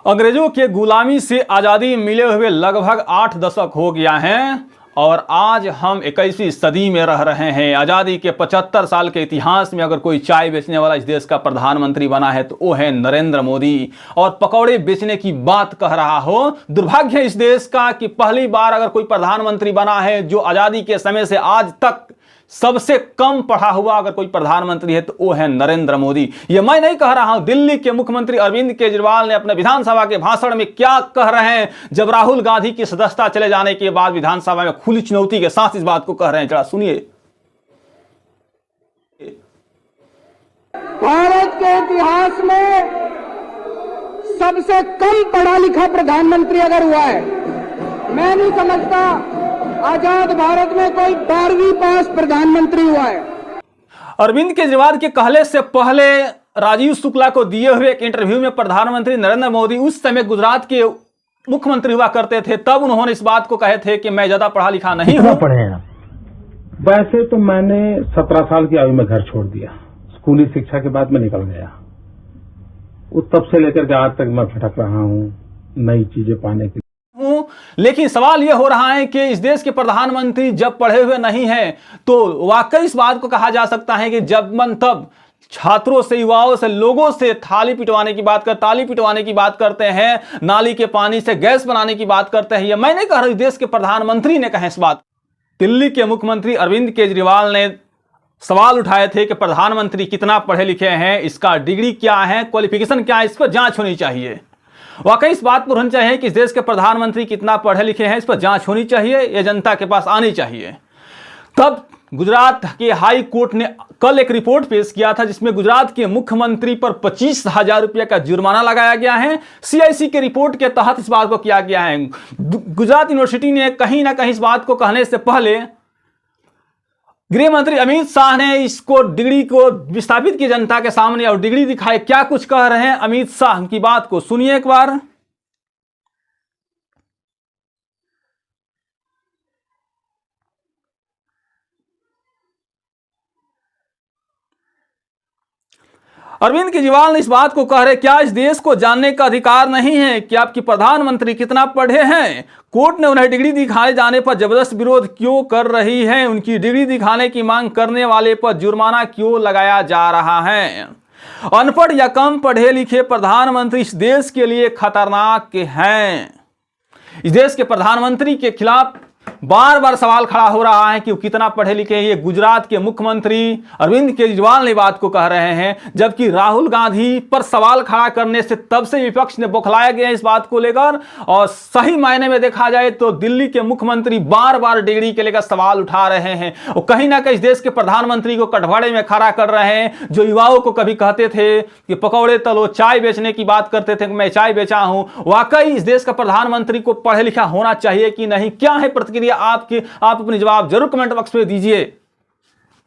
अंग्रेजों के गुलामी से आज़ादी मिले हुए लगभग 8 दशक हो गया है और आज हम 21वीं सदी में रह रहे हैं। आज़ादी के 75 साल के इतिहास में अगर कोई चाय बेचने वाला इस देश का प्रधानमंत्री बना है तो वो है नरेंद्र मोदी। और पकौड़े बेचने की बात कह रहा हो। दुर्भाग्य है इस देश का कि पहली बार अगर कोई प्रधानमंत्री बना है जो आज़ादी के समय से आज तक सबसे कम पढ़ा हुआ अगर कोई प्रधानमंत्री है तो वो है नरेंद्र मोदी। ये मैं नहीं कह रहा हूं, दिल्ली के मुख्यमंत्री अरविंद केजरीवाल ने अपने विधानसभा के भाषण में क्या कह रहे हैं जब राहुल गांधी की सदस्यता चले जाने के बाद विधानसभा में खुली चुनौती के साथ इस बात को कह रहे हैं, जरा सुनिए। भारत के इतिहास में सबसे कम पढ़ा लिखा प्रधानमंत्री अगर हुआ है, मैं नहीं समझता आजाद भारत में कोई 12वीं पास प्रधानमंत्री हुआ है। अरविंद केजरीवाल के कहले से पहले राजीव शुक्ला को दिए हुए एक इंटरव्यू में प्रधानमंत्री नरेंद्र मोदी उस समय गुजरात के मुख्यमंत्री हुआ करते थे, तब उन्होंने इस बात को कहे थे कि मैं ज्यादा पढ़ा लिखा नहीं हूं। पढ़े हैं वैसे तो मैंने 17 साल की आयु में घर छोड़ दिया। स्कूली शिक्षा के बाद मैं निकल गया। तब से लेकर के आज तक मैं भटक रहा हूं नई चीजें पाने के। लेकिन सवाल यह हो रहा है कि इस देश के प्रधानमंत्री जब पढ़े हुए नहीं हैं तो वाकई इस बात को कहा जा सकता है कि जब मन तब छात्रों से, युवाओं से, लोगों से ताली पिटवाने की बात करते हैं, नाली के पानी से गैस बनाने की बात करते हैं। यह मैं नहीं कह रहा, इस देश के प्रधानमंत्री ने कहा इस बात। दिल्ली के मुख्यमंत्री अरविंद केजरीवाल ने सवाल उठाए थे कि प्रधानमंत्री कितना पढ़े लिखे हैं, इसका डिग्री क्या है, क्वालिफिकेशन क्या है, इस पर जांच होनी चाहिए। वाकई इस बात पर होनी चाहिए कि इस देश के प्रधानमंत्री कितना पढ़े लिखे हैं, इस पर जांच होनी चाहिए, यह जनता के पास आनी चाहिए। तब गुजरात के हाई कोर्ट ने कल एक रिपोर्ट पेश किया था जिसमें गुजरात के मुख्यमंत्री पर 25,000 रुपये का जुर्माना लगाया गया है। सीआईसी के रिपोर्ट के तहत इस बात को किया गया है। गुजरात यूनिवर्सिटी ने कहीं ना कहीं इस बात को कहने से पहले गृह मंत्री अमित शाह ने इसको डिग्री को विस्थापित की जनता के सामने और डिग्री दिखाए। क्या कुछ कह रहे हैं अमित शाह की बात को सुनिए एक बार। अरविंद केजरीवाल ने इस बात को कह रहे, क्या इस देश को जानने का अधिकार नहीं है कि आपकी प्रधानमंत्री कितना पढ़े हैं? कोर्ट ने उन्हें डिग्री दिखाए जाने पर जबरदस्त विरोध क्यों कर रही है? उनकी डिग्री दिखाने की मांग करने वाले पर जुर्माना क्यों लगाया जा रहा है? अनपढ़ या कम पढ़े लिखे प्रधानमंत्री इस देश के लिए खतरनाक हैं। इस देश के प्रधानमंत्री के खिलाफ बार बार सवाल खड़ा हो रहा है कि वो कितना पढ़े लिखे हैं। ये गुजरात के मुख्यमंत्री अरविंद केजरीवाल ने बात को कह रहे हैं, जबकि राहुल गांधी पर सवाल खड़ा करने से तब से विपक्ष ने बौखलाया गया इस बात को लेकर। और सही मायने में देखा जाए तो दिल्ली के मुख्यमंत्री बार बार डिग्री के लेकर सवाल उठा रहे हैं और कहीं ना कहीं इस देश के प्रधानमंत्री को कटघरे में खड़ा कर रहे हैं। जो युवाओं को कभी कहते थे कि पकौड़े तलो, चाय बेचने की बात करते थे कि मैं चाय बेचा हूं, वाकई इस देश का प्रधानमंत्री को पढ़े लिखा होना चाहिए कि नहीं? क्या है प्रतिक्रिया आपकी? आप अपने जवाब जरूर कमेंट बॉक्स में दीजिए।